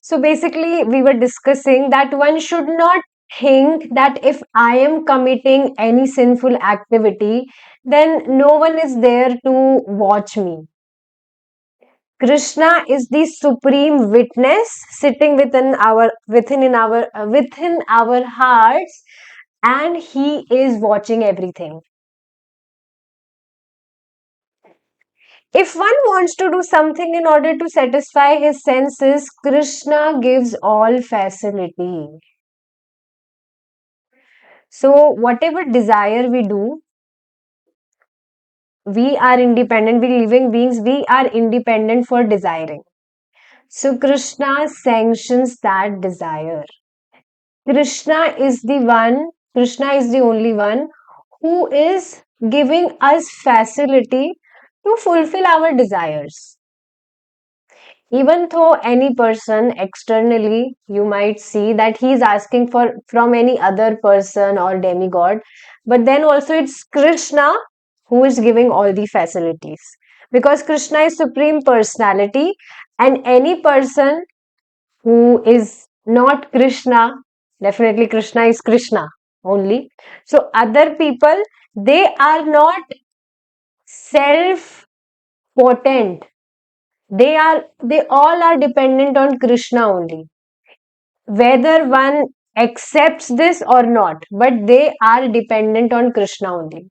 So basically, we were discussing that one should not think that if I am committing any sinful activity, then no one is there to watch me. Krishna is the supreme witness sitting within our hearts, and he is watching everything. If one wants to do something in order to satisfy his senses, Krishna gives all facility. So, whatever desire we do, we are independent, we living beings, we are independent for desiring. So, Krishna sanctions that desire. Krishna is the one, Krishna is the only one who is giving us facility to fulfill our desires. Even though any person externally you might see that he is asking for from any other person or demigod, but then also it's Krishna who is giving all the facilities, because Krishna is supreme personality, and any person who is not Krishna, definitely Krishna is Krishna only. So other people, they are not self potent, they all are dependent on Krishna only, whether one accepts this or not, but they are dependent on Krishna only.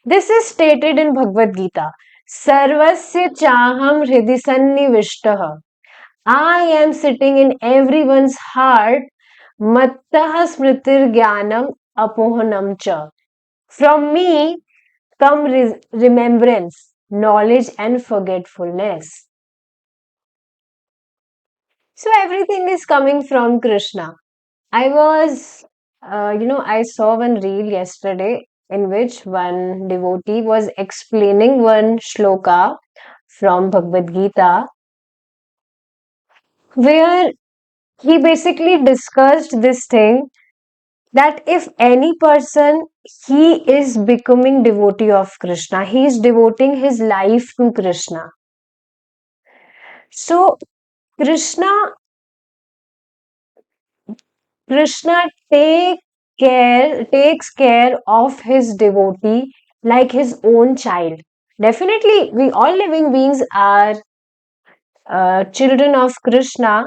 This is stated in Bhagavad Gita. Sarvasya chaham hridhi sannivishtaha. I am sitting in everyone's heart. Mattaha smritir jnanam apohanam cha. From me come remembrance, knowledge and forgetfulness. So everything is coming from Krishna. I was, I saw one reel yesterday in which one devotee was explaining one shloka from Bhagavad Gita, where he basically discussed this thing that if any person, he is becoming devotee of Krishna, he is devoting his life to Krishna. So Krishna Krishna takes care of his devotee like his own child. Definitely, we all living beings are children of Krishna,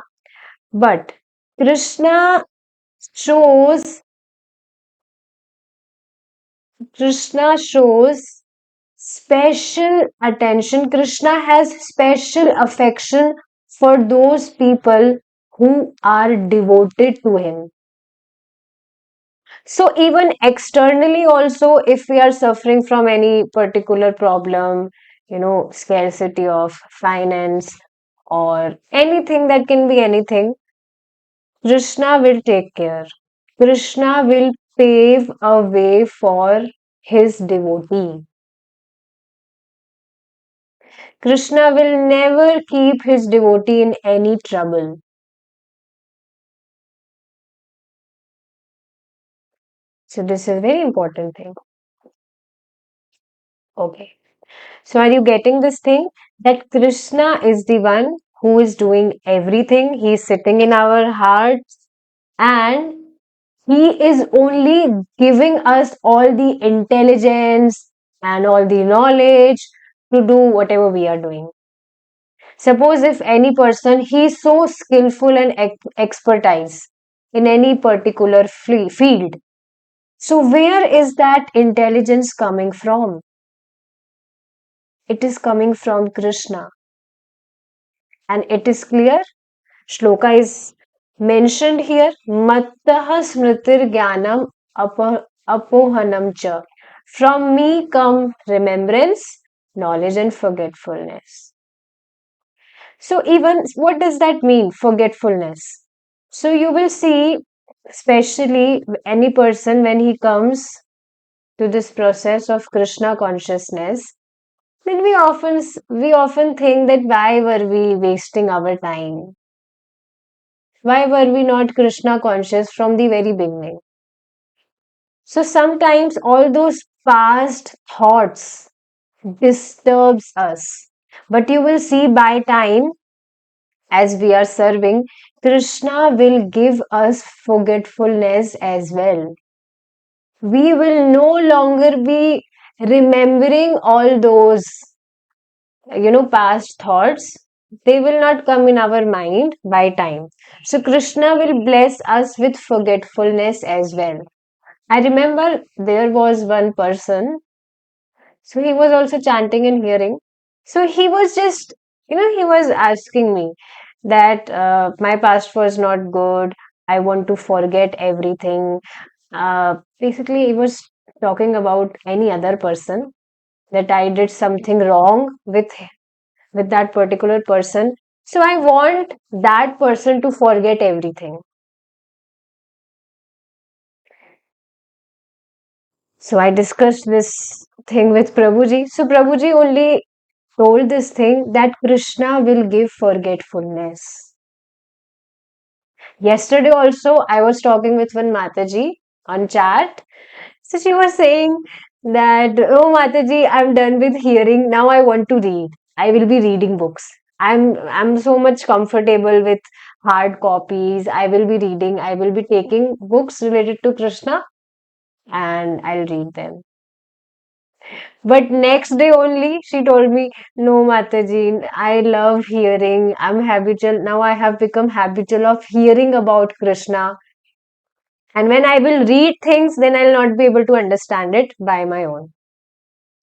but Krishna shows Krishna shows special attention. Krishna has special affection for those people who are devoted to him. So even externally also, if we are suffering from any particular problem, scarcity of finance or anything, that can be anything, Krishna will take care. Krishna will pave a way for his devotee. Krishna will never keep his devotee in any trouble. So this is a very important thing. Okay. So are you getting this thing? That Krishna is the one who is doing everything. He is sitting in our hearts, and he is only giving us all the intelligence and all the knowledge to do whatever we are doing. Suppose if any person, he is so skillful and expertise in any particular field. So where is that intelligence coming from? It is coming from Krishna. And it is clear, shloka is mentioned here, mattaha smritir jnanam apohanam cha. From me come remembrance, knowledge and forgetfulness. So even what does that mean, forgetfulness? So you will see, especially any person when he comes to this process of Krishna consciousness, then we often think that why were we wasting our time? Why were we not Krishna conscious from the very beginning? So sometimes all those past thoughts disturbs us. But you will see by time, as we are serving, Krishna will give us forgetfulness as well. We will no longer be remembering all those, past thoughts. They will not come in our mind by time. So Krishna will bless us with forgetfulness as well. I remember there was one person, so he was also chanting and hearing. So he was just, he was asking me that my past was not good. I want to forget everything. Basically, he was talking about any other person, that I did something wrong with that particular person. So I want that person to forget everything. So I discussed this thing with Prabhuji. So Prabhuji only told this thing that Krishna will give forgetfulness. Yesterday also, I was talking with one Mataji on chat. So she was saying that, oh Mataji, I'm done with hearing. Now I want to read. I will be reading books. I'm so much comfortable with hard copies. I will be reading. I will be taking books related to Krishna and I'll read them. But next day only, she told me, no, Mataji, I love hearing. I'm habitual. Now I have become habitual of hearing about Krishna. And when I will read things, then I'll not be able to understand it by my own.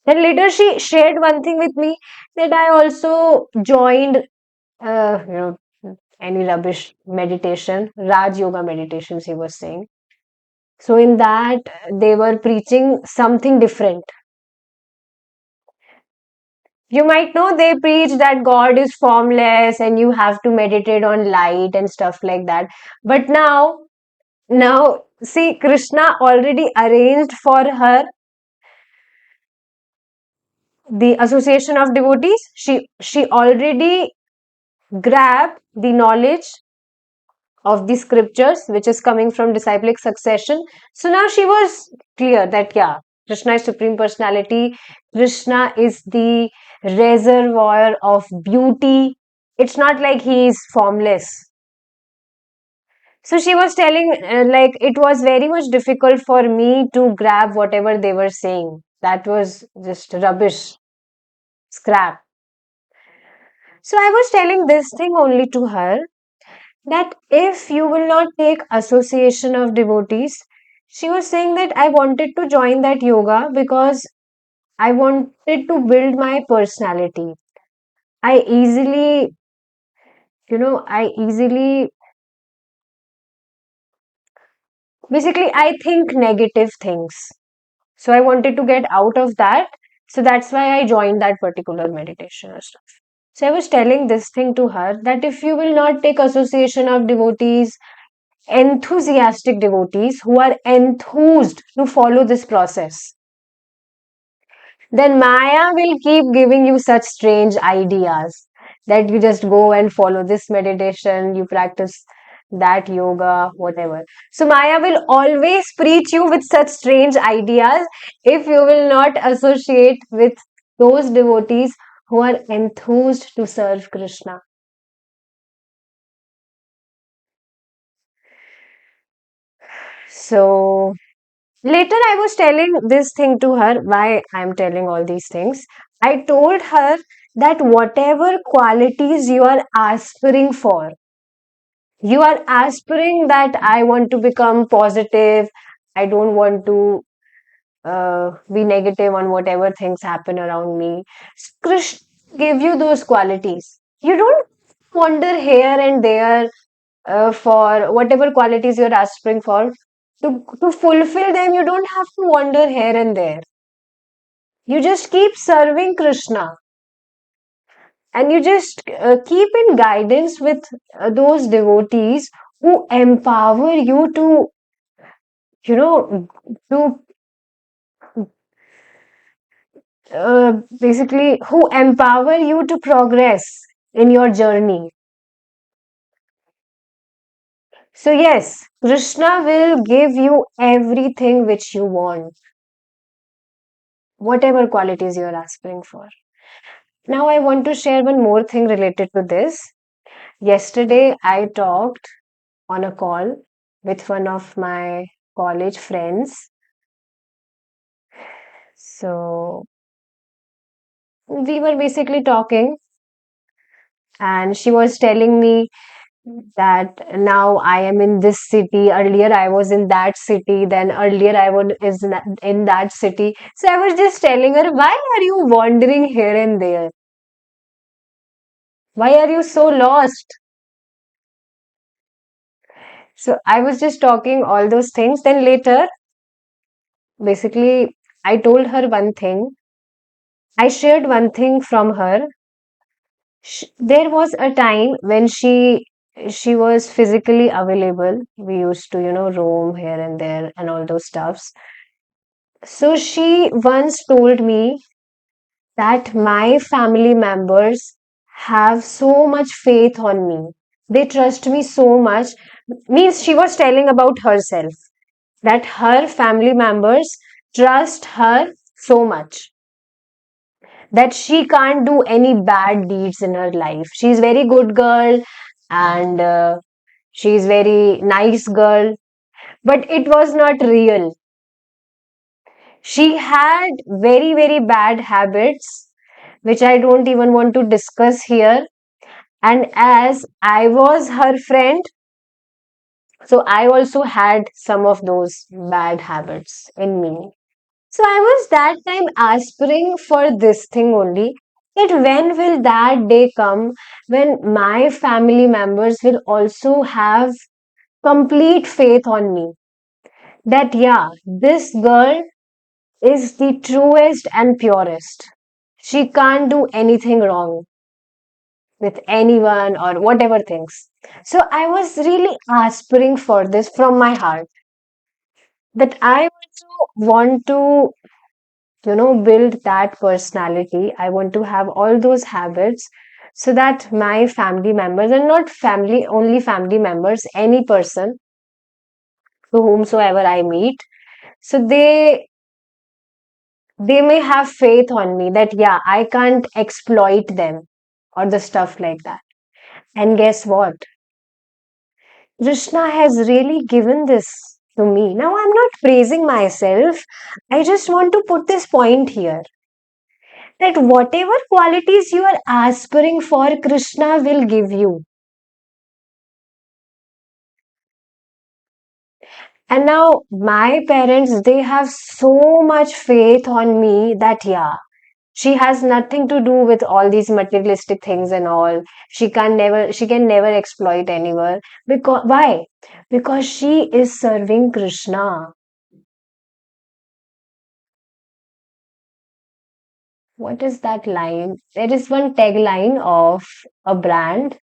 Then later she shared one thing with me that I also joined, uh, you know, any rubbish meditation, Raj Yoga meditation, she was saying. So in that, they were preaching something different. You might know they preach that God is formless and you have to meditate on light and stuff like that. But now, see, Krishna already arranged for her the association of devotees. She already grabbed the knowledge of the scriptures, which is coming from disciplic succession. So now she was clear that, yeah, Krishna is Supreme Personality. Krishna is the reservoir of beauty. It's not like he is formless. So she was telling, like, it was very much difficult for me to grab whatever they were saying. That was just rubbish, scrap. So I was telling this thing only to her that if you will not take association of devotees, she was saying that I wanted to join that yoga because I wanted to build my personality. I easily, I easily, basically, I think negative things. So I wanted to get out of that. So that's why I joined that particular meditation or stuff. So I was telling this thing to her that if you will not take association of devotees, enthusiastic devotees who are enthused to follow this process, then Maya will keep giving you such strange ideas that you just go and follow this meditation, you practice that yoga, whatever. So Maya will always preach you with such strange ideas if you will not associate with those devotees who are enthused to serve Krishna. So later, I was telling this thing to her, why I'm telling all these things. I told her that whatever qualities you are aspiring for, you are aspiring that I want to become positive, I don't want to be negative on whatever things happen around me. Krishna give you those qualities. You don't wander here and there for whatever qualities you're aspiring for. To fulfill them, you don't have to wander here and there. You just keep serving Krishna and you just keep in guidance with those devotees who empower you to, you know, to basically who empower you to progress in your journey. So, yes, Krishna will give you everything which you want, whatever qualities you're aspiring for. Now, I want to share one more thing related to this. Yesterday, I talked on a call with one of my college friends. So we were basically talking, and she was telling me that now I am in this city. Earlier, I was in that city. Then earlier, I was in that city. So I was just telling her, why are you wandering here and there? Why are you so lost? So I was just talking all those things. Then later, basically, I told her one thing. I shared one thing from her. There was a time when she was physically available. We used to, roam here and there and all those stuffs. So she once told me that my family members have so much faith on me. They trust me so much. Means she was telling about herself that her family members trust her so much that she can't do any bad deeds in her life. She's very good girl and she's very nice girl, but it was not real. She had very, very bad habits, which I don't even want to discuss here. And as I was her friend, so I also had some of those bad habits in me. So I was that time aspiring for this thing only, that when will that day come when my family members will also have complete faith on me? That, yeah, this girl is the truest and purest. She can't do anything wrong with anyone or whatever things. So I was really aspiring for this from my heart, that I also want to, build that personality. I want to have all those habits so that my family members, and not family, only family members, any person to whomsoever I meet, so they may have faith on me that, yeah, I can't exploit them or the stuff like that. And guess what? Krishna has really given this to me. Now, I'm not praising myself. I just want to put this point here that whatever qualities you are aspiring for, Krishna will give you. And now, my parents, they have so much faith on me that, yeah, she has nothing to do with all these materialistic things and all. She can never exploit anyone. Because why? Because she is serving Krishna. What is that line? There is one tagline of a brand.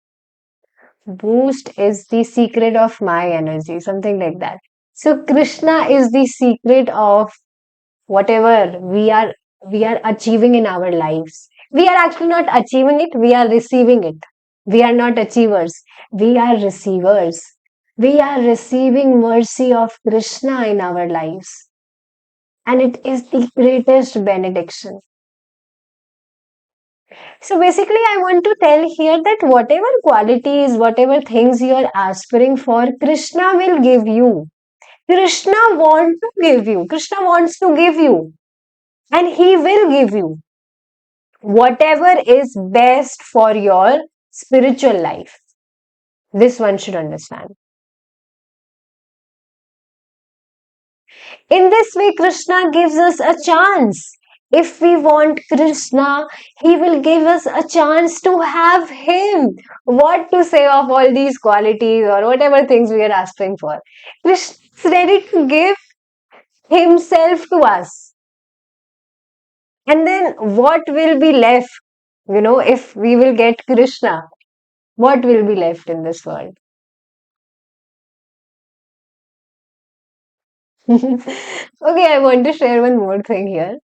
Boost is the secret of my energy, something like that. So Krishna is the secret of whatever we are achieving in our lives. We are actually not achieving it, we are receiving it. We are not achievers, we are receivers. We are receiving mercy of Krishna in our lives, and it is the greatest benediction. So basically, I want to tell here that whatever qualities, whatever things you are aspiring for, Krishna will give you. Krishna wants to give you. Krishna wants to give you. And He will give you whatever is best for your spiritual life. This one should understand. In this way, Krishna gives us a chance. If we want Krishna, He will give us a chance to have Him. What to say of all these qualities or whatever things we are asking for? Krishna is ready to give Himself to us. And then what will be left? If we will get Krishna, what will be left in this world? Okay, I want to share one more thing here.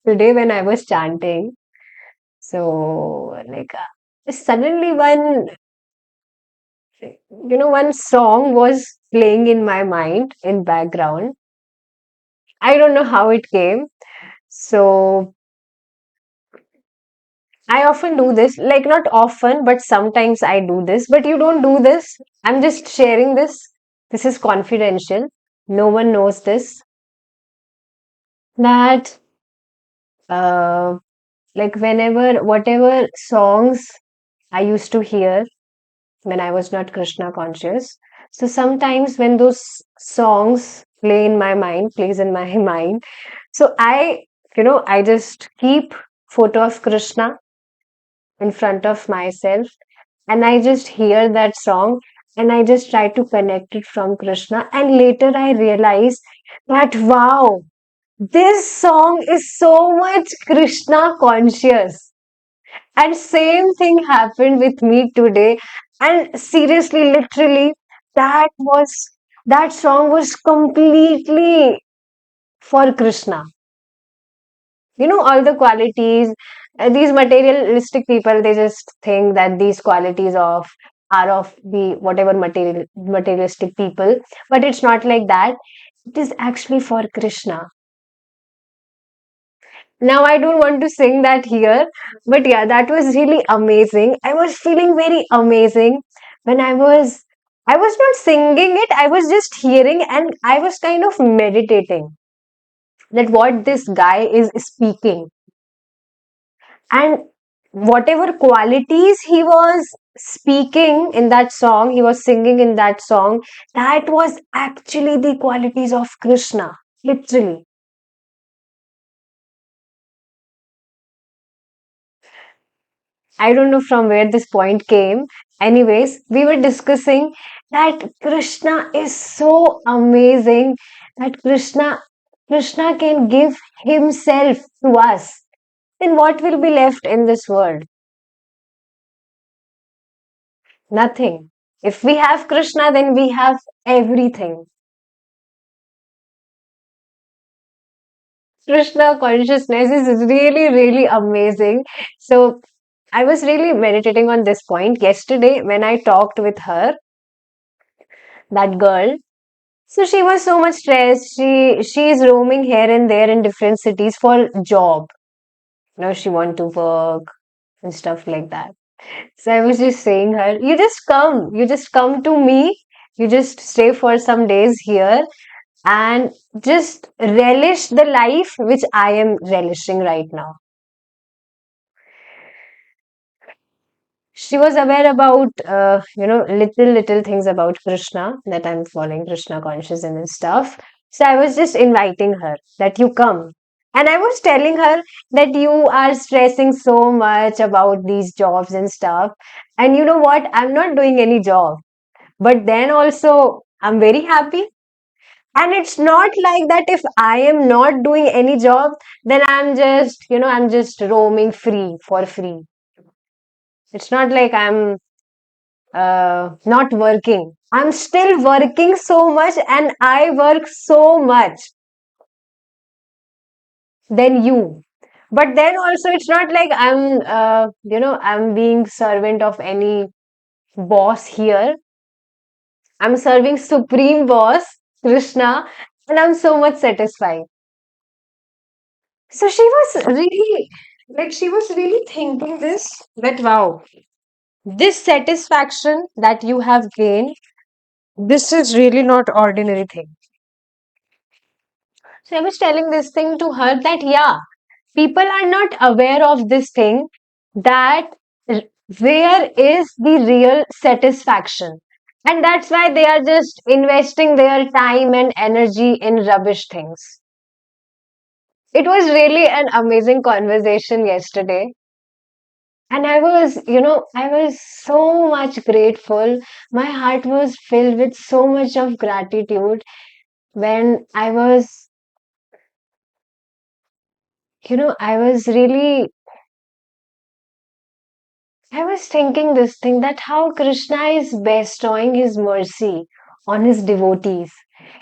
Today, when I was chanting, so like suddenly one song was playing in my mind in background. I don't know how it came. So I often do this, like not often, but sometimes I do this. But you don't do this. I'm just sharing this. This is confidential. No one knows this. That, uh, like, whenever, whatever songs I used to hear when I was not Krishna conscious. So sometimes when those songs plays in my mind. So I just keep photo of Krishna in front of myself, and I just hear that song, and I just try to connect it from Krishna. And later I realize that, wow, this song is so much Krishna conscious. And same thing happened with me today. And seriously, literally, that was that song was completely for Krishna. All the qualities, these materialistic people, they just think that these qualities are of the whatever materialistic people, but it's not like that. It is actually for Krishna. Now, I don't want to sing that here, but yeah, that was really amazing. I was feeling very amazing when I was not singing it, I was just hearing, and I was kind of meditating that what this guy is speaking, and whatever qualities he was speaking in that song, he was singing in that song, that was actually the qualities of Krishna, literally. I don't know from where this point came. Anyways, we were discussing that Krishna is so amazing, that Krishna can give himself to us. Then what will be left in this world? Nothing. If we have Krishna, then we have everything. Krishna consciousness is really, really amazing. So I was really meditating on this point yesterday when I talked with her, that girl. So she was so much stressed. She is roaming here and there in different cities for job. She want to work and stuff like that. So I was just saying her, you just come to me, you just stay for some days here and just relish the life which I am relishing right now. She was aware about little things about Krishna, that I'm following Krishna consciousness and stuff. So I was just inviting her that you come, and I was telling her that you are stressing so much about these jobs and stuff, and you know what, I'm not doing any job, but then also I'm very happy. And it's not like that if I am not doing any job, then I'm just roaming free for free. It's not like I'm not working. I'm still working so much, and I work so much than you. But then also, it's not like I'm being servant of any boss here. I'm serving Supreme Boss, Krishna, and I'm so much satisfied. So she was really thinking this, that wow, this satisfaction that you have gained, this is really not ordinary thing. So I was telling this thing to her that yeah, people are not aware of this thing, that r- where is the real satisfaction, and that's why they are just investing their time and energy in rubbish things. It was really an amazing conversation yesterday, and I was so much grateful. My heart was filled with so much of gratitude when I was thinking this thing, that how Krishna is bestowing his mercy on his devotees.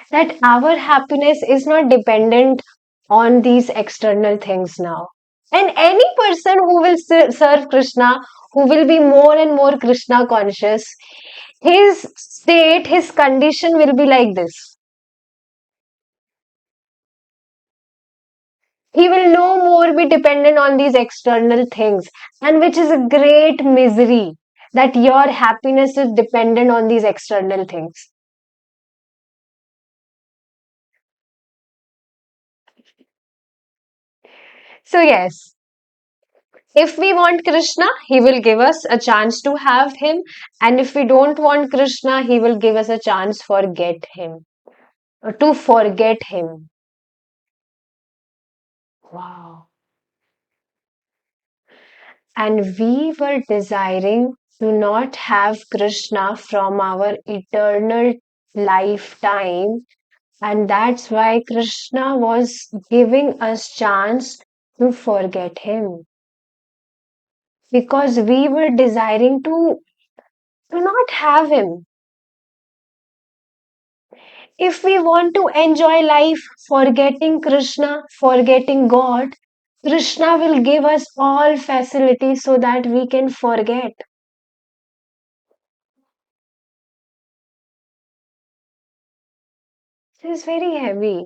That our happiness is not dependent on these external things now. And any person who will serve Krishna, who will be more and more Krishna conscious, his state, his condition will be like this. He will no more be dependent on these external things, and which is a great misery that your happiness is dependent on these external things. So, yes, if we want Krishna, he will give us a chance to have him, and if we don't want Krishna, he will give us a chance to forget him. Wow. And we were desiring to not have Krishna from our eternal lifetime, and that's why Krishna was giving us chance to forget him, because we were desiring to not have him. If we want to enjoy life forgetting Krishna, forgetting God, Krishna will give us all facilities so that we can forget. This is very heavy.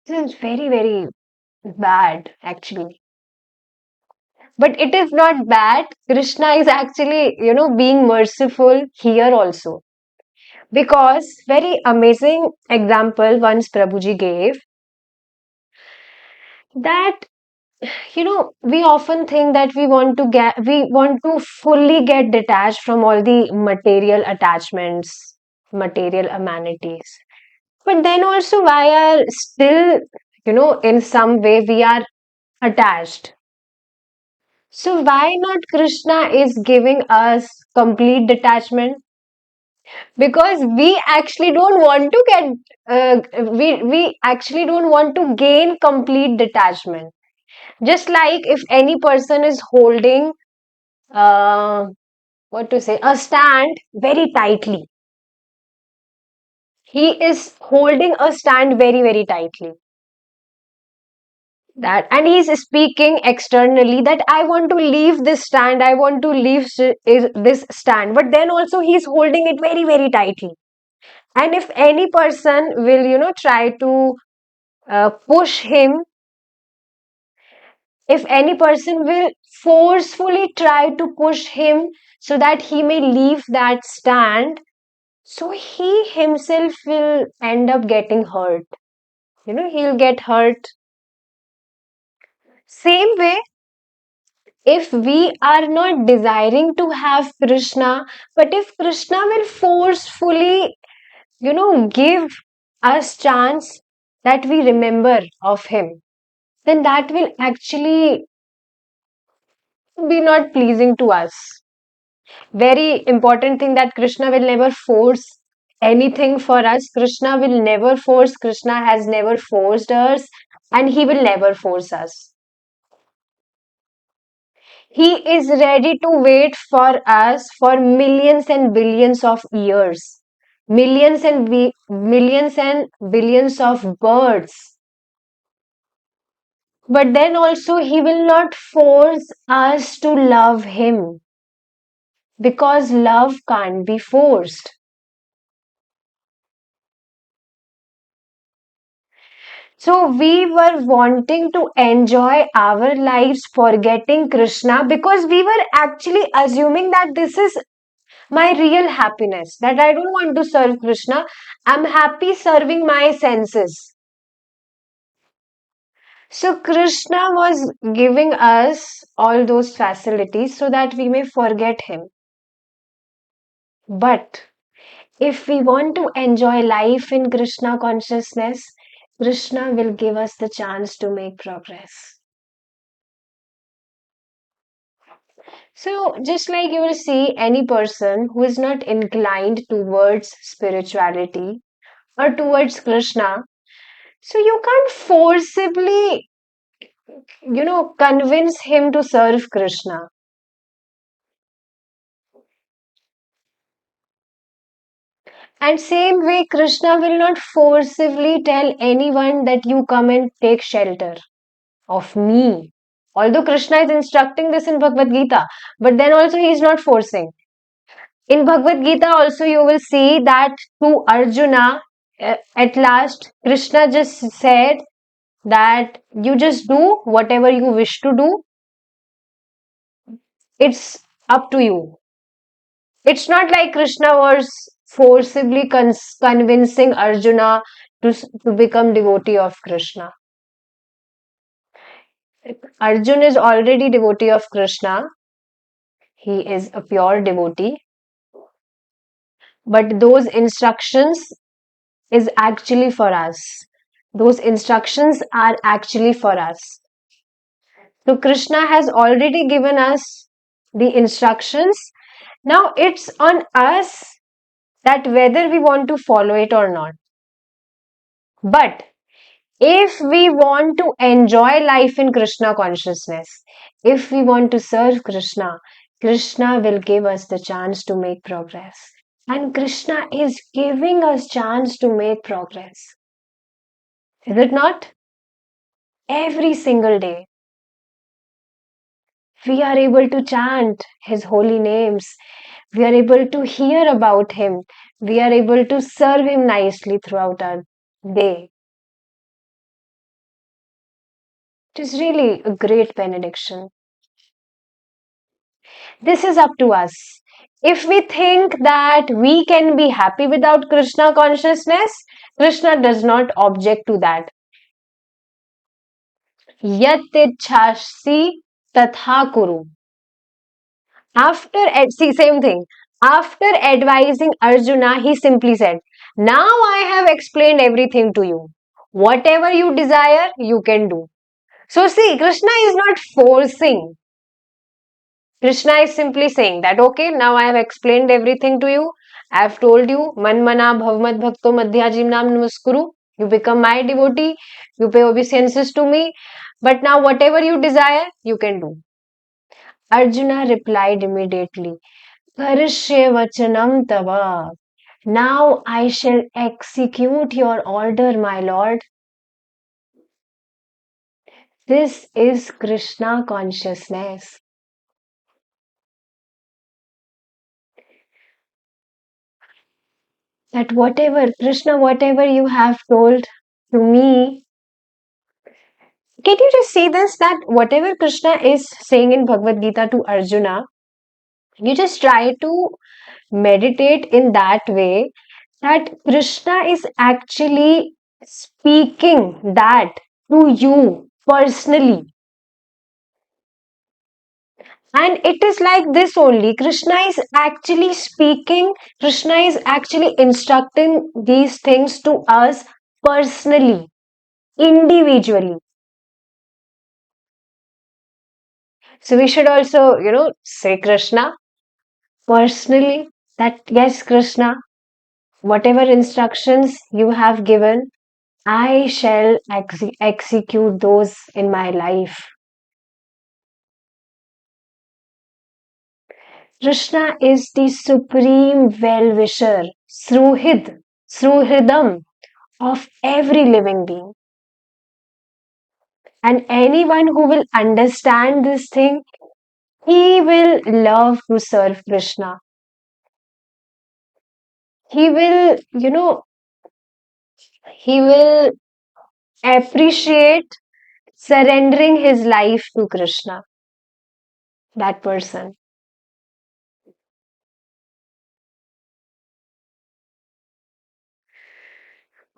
This is very, very bad, actually. But it is not bad. Krishna is actually, being merciful here also. Because very amazing example once Prabhuji gave that, we often think that we want to fully get detached from all the material attachments, material amenities. But then also why are still, in some way we are attached. So why not Krishna is giving us complete detachment? Because we actually don't want to we actually don't want to gain complete detachment. Just like if any person is holding, what to say, a stand very tightly. He is holding a stand very, very tightly. That, and he's speaking externally that I want to leave this stand, I want to leave this stand, but then also he's holding it very, very tightly. And if any person will, try to push him, if any person will forcefully try to push him so that he may leave that stand, so he himself will end up getting hurt. He'll get hurt. Same way, if we are not desiring to have Krishna, but if Krishna will forcefully, give us chance that we remember of him, then that will actually be not pleasing to us. Very important thing that Krishna will never force anything for us. Krishna will never force. Krishna has never forced us, and he will never force us. He is ready to wait for us for millions and billions of years, millions and billions of births. But then also, he will not force us to love him because love can't be forced. So we were wanting to enjoy our lives forgetting Krishna because we were actually assuming that this is my real happiness, that I don't want to serve Krishna. I'm happy serving my senses. So Krishna was giving us all those facilities so that we may forget him. But if we want to enjoy life in Krishna consciousness, Krishna will give us the chance to make progress. So, just like you will see any person who is not inclined towards spirituality or towards Krishna, so you can't forcibly, convince him to serve Krishna. And same way, Krishna will not forcibly tell anyone that you come and take shelter of me. Although Krishna is instructing this in Bhagavad Gita, but then also he is not forcing. In Bhagavad Gita, also, you will see that to Arjuna, at last, Krishna just said that you just do whatever you wish to do. It's up to you. It's not like Krishna was forcibly convincing Arjuna to become devotee of Krishna. Arjun is already devotee of Krishna. He is a pure devotee. But those instructions is actually for us. Those instructions are actually for us. So Krishna has already given us the instructions. Now it's on us that whether we want to follow it or not. But if we want to enjoy life in Krishna consciousness, if we want to serve Krishna, Krishna will give us the chance to make progress. And Krishna is giving us chance to make progress. Is it not? Every single day, we are able to chant His holy names. We are able to hear about Him. We are able to serve Him nicely throughout our day. It is really a great benediction. This is up to us. If we think that we can be happy without Krishna consciousness, Krishna does not object to that. Yat 𝗵𝗵𝗃𝗧𝗲𝗏 kuru. Same thing. After advising Arjuna, he simply said, now I have explained everything to you. Whatever you desire, you can do. So see, Krishna is not forcing. Krishna is simply saying that, okay, now I have explained everything to you. I have told you, 𝗵𝗵𝗃 𝗵𝗵𝗃 namaskuru. You become my devotee. You pay obeisances to me. But now whatever you desire, you can do. Arjuna replied immediately, 𝗝ṛिष्ये वचनं तव. Now I shall execute your order, my lord. This is Krishna consciousness. That whatever, Krishna, whatever you have told to me, can you just see this? That whatever Krishna is saying in Bhagavad Gita to Arjuna, you just try to meditate in that way that Krishna is actually speaking that to you personally. And it is like this only. Krishna is actually speaking, Krishna is actually instructing these things to us personally, individually. So we should also, say Krishna personally that yes, Krishna, whatever instructions you have given, I shall execute those in my life. Krishna is the supreme well-wisher, Sruhridam of every living being. And anyone who will understand this thing, he will love to serve Krishna. He will, he will appreciate surrendering his life to Krishna. That person.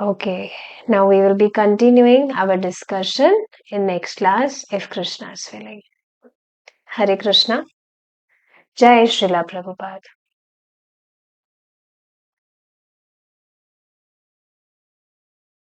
Okay, now we will be continuing our discussion in next class if Krishna is willing. Hare Krishna. Jai Srila Prabhupada.